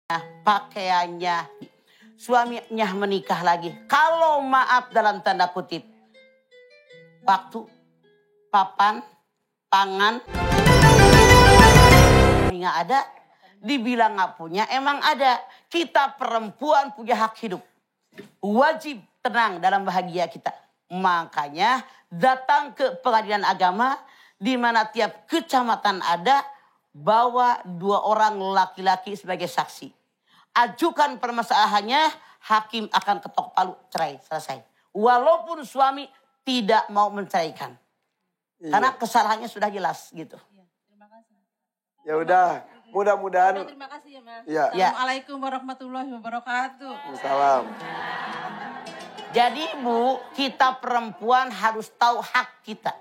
pakaiannya, suaminya menikah lagi. Kalau maaf dalam tanda kutip, waktu, papan, pangan, nggak ada, dibilang nggak punya, emang ada. Kita perempuan punya hak hidup, wajib tenang dalam bahagia kita. Makanya datang ke pengadilan agama, di mana tiap kecamatan ada, bawa 2 orang laki-laki sebagai saksi. Ajukan permasalahannya, hakim akan ketok palu, cerai, selesai. Walaupun suami tidak mau menceraikan. Iya. Karena kesalahannya sudah jelas gitu. Iya, terima kasih. Ya udah, mudah-mudahan. Terima kasih ya, Mas. Ya. Assalamualaikum warahmatullahi wabarakatuh. Salam. Jadi Bu, kita perempuan harus tahu hak kita.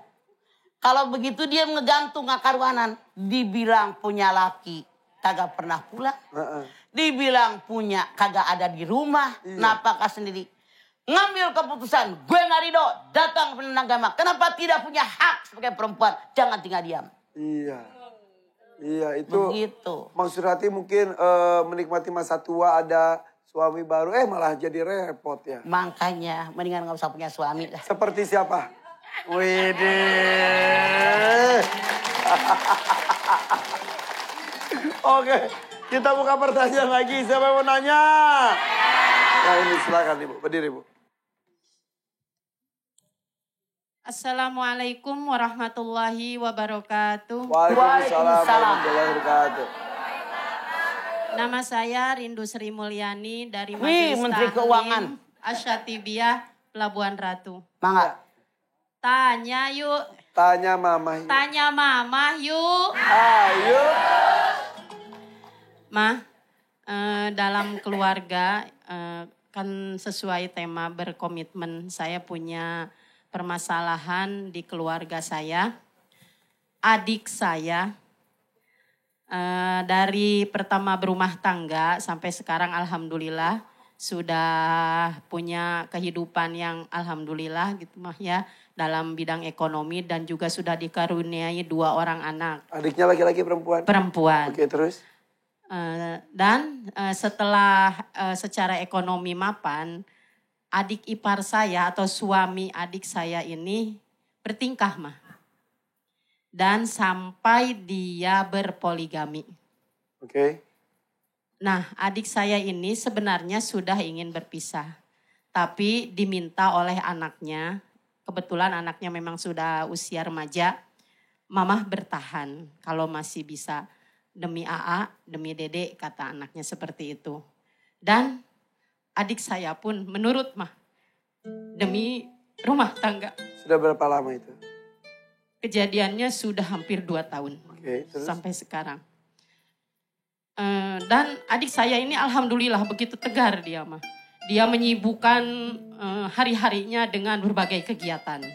Kalau begitu dia ngegantung akaruanan. Dibilang punya laki, kagak pernah pulang. Dibilang punya, kagak ada di rumah. Iya. Napakah sendiri. Ngambil keputusan, gue nggak ridho, datang ke pengadilan agama. Kenapa tidak punya hak sebagai perempuan? Jangan tinggal diam. Iya. Iya, itu. Begitu. Maksud hati mungkin menikmati masa tua, ada suami baru, malah jadi repot ya. Makanya, mendingan nggak usah punya suami lah. Seperti siapa? Widih. Oke, kita buka pertanyaan lagi. Siapa yang mau nanya? Nah ini silakan Ibu, berdiri Ibu. Assalamualaikum warahmatullahi wabarakatuh. Waalaikumsalam warahmatullahi wabarakatuh. Nama saya Rindu Sri Mulyani dari Wih, Majelis Menteri Keuangan. Asyatibiyah Pelabuhan Ratu. Mangga. Tanya yuk. Tanya mama yuk. Tanya mama yuk. Ayo. Ma, dalam keluarga kan sesuai tema berkomitmen, saya punya permasalahan di keluarga saya. Adik saya dari pertama berumah tangga sampai sekarang alhamdulillah sudah punya kehidupan yang alhamdulillah gitu mah ya, dalam bidang ekonomi, dan juga sudah dikaruniai 2 orang anak. Adiknya laki-laki perempuan? Perempuan. Oke, terus? Dan setelah secara ekonomi mapan, adik ipar saya atau suami adik saya ini bertingkah mah. Dan sampai dia berpoligami. Oke. Nah, adik saya ini sebenarnya sudah ingin berpisah. Tapi diminta oleh anaknya, kebetulan anaknya memang sudah usia remaja, Mamah bertahan kalau masih bisa. Demi AA, demi Dede, kata anaknya seperti itu. Dan adik saya pun menurut mah, demi rumah tangga. Sudah berapa lama itu? Kejadiannya sudah hampir 2 tahun. Oke, terus? Sampai sekarang. Dan adik saya ini alhamdulillah begitu tegar dia mah. Dia menyibukkan hari-harinya dengan berbagai kegiatan.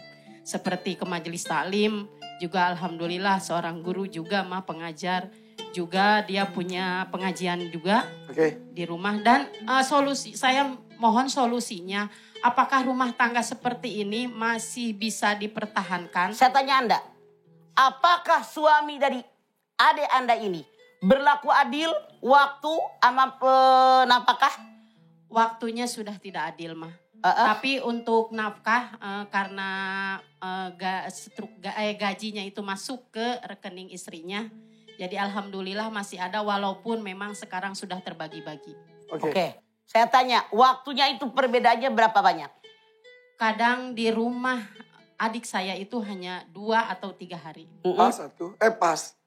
Seperti ke majelis taklim, juga alhamdulillah seorang guru juga mah, pengajar. Juga dia punya pengajian juga di rumah. Dan saya mohon solusinya, apakah rumah tangga seperti ini masih bisa dipertahankan? Saya tanya Anda, apakah suami dari adik Anda ini berlaku adil waktu sama nafkah? Waktunya sudah tidak adil mah. Tapi untuk nafkah karena gajinya itu masuk ke rekening istrinya. Jadi alhamdulillah masih ada, walaupun memang sekarang sudah terbagi-bagi. Oke. Saya tanya, waktunya itu perbedaannya berapa banyak? Kadang di rumah adik saya itu hanya 2 atau 3 hari. Pas satu, pas.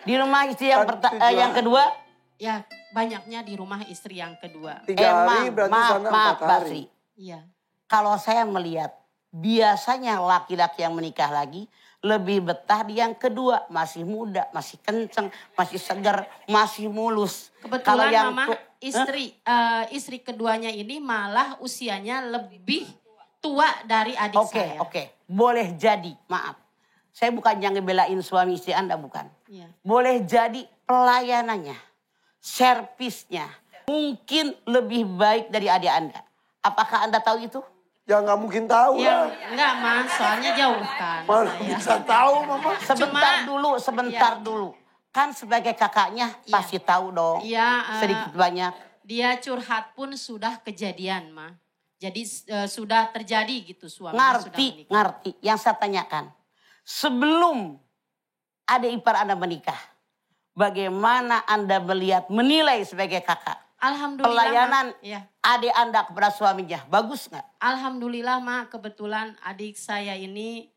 Di rumah istri yang kedua? Ya, banyaknya di rumah istri yang kedua. 3 hari berarti sana 4 hari. Iya. Kalau saya melihat, biasanya laki-laki yang menikah lagi lebih betah di yang kedua. Masih muda, masih kenceng, masih segar, masih mulus. Kebetulan yang Mama, istri keduanya ini malah usianya lebih tua dari adik saya. Oke. Boleh jadi, maaf. Saya bukan yang ngebelain suami istri Anda, bukan. Iya. Boleh jadi pelayanannya, servisnya mungkin lebih baik dari adik Anda. Apakah Anda tahu itu? Ya nggak mungkin tahu ya, lah. Enggak Mas, soalnya jauh kan. Mana bisa tahu Mama. Sebentar dulu. Kan sebagai kakaknya Iya. pasti tahu dong. Iya, Sedikit banyak. dia curhat pun sudah kejadian, Ma. Jadi sudah terjadi gitu suaminya sudah menikah. Ngerti. Yang saya tanyakan. Sebelum adik ipar Anda menikah. Bagaimana Anda menilai sebagai kakak? Alhamdulillah, Pelayanan Ma. Ya. adik Anda kepada suaminya. Bagus nggak? Alhamdulillah, Ma. Kebetulan adik saya ini,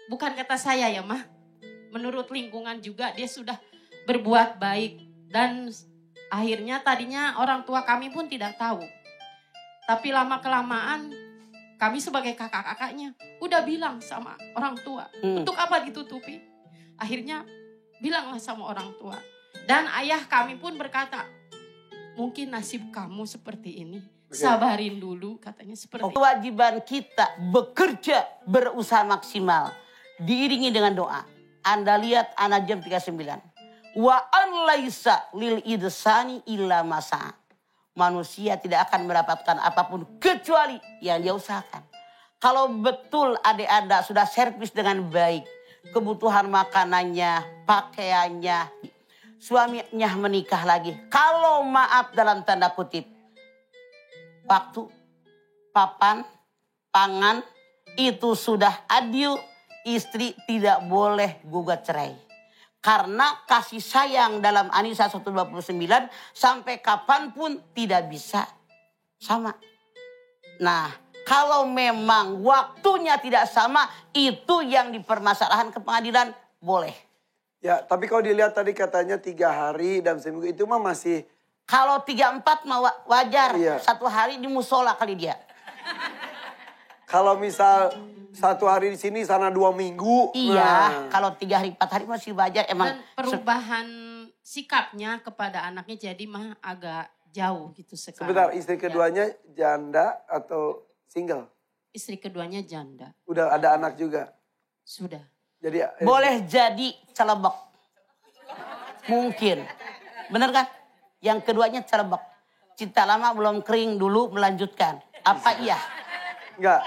bukan kata saya ya, Ma. Menurut lingkungan juga dia sudah berbuat baik. Dan akhirnya tadinya orang tua kami pun tidak tahu. Tapi lama-kelamaan kami sebagai kakak-kakaknya udah bilang sama orang tua. Untuk apa ditutupi? Akhirnya bilanglah sama orang tua. Dan ayah kami pun berkata, mungkin nasib kamu seperti ini. Sabarin dulu katanya seperti itu. Kewajiban kita bekerja, berusaha maksimal. Diiringi dengan doa. Anda lihat anak jam 39. Wa an laisa lil idsani illa masa. Manusia tidak akan mendapatkan apapun kecuali yang dia usahakan. Kalau betul adik Anda sudah servis dengan baik. Kebutuhan makanannya, pakaiannya. Suaminya menikah lagi. Kalau maaf dalam tanda kutip. Waktu, papan, pangan itu sudah adil. Istri tidak boleh gugat cerai. Karena kasih sayang dalam An-Nisa 129 sampai kapanpun tidak bisa sama. Nah, kalau memang waktunya tidak sama, itu yang dipermasalahkan ke pengadilan, boleh. Ya, tapi kalau dilihat tadi katanya 3 hari dan seminggu itu mah masih... Kalau 3-4 mah wajar, Iya. 1 hari di musola kali dia. Kalau misal 1 hari di sini, sana 2 minggu. Iya, Nah. kalau 3 hari 4 hari masih wajar. Emang Dan perubahan sikapnya kepada anaknya jadi mah agak jauh gitu sekarang. Sebentar, istri keduanya janda atau single? Istri keduanya janda. Udah ada anak juga? Sudah. Jadi boleh jadi celebek. Mungkin. Bener kan? Yang keduanya celebek. Cinta lama belum kering dulu melanjutkan. Apa iya? enggak.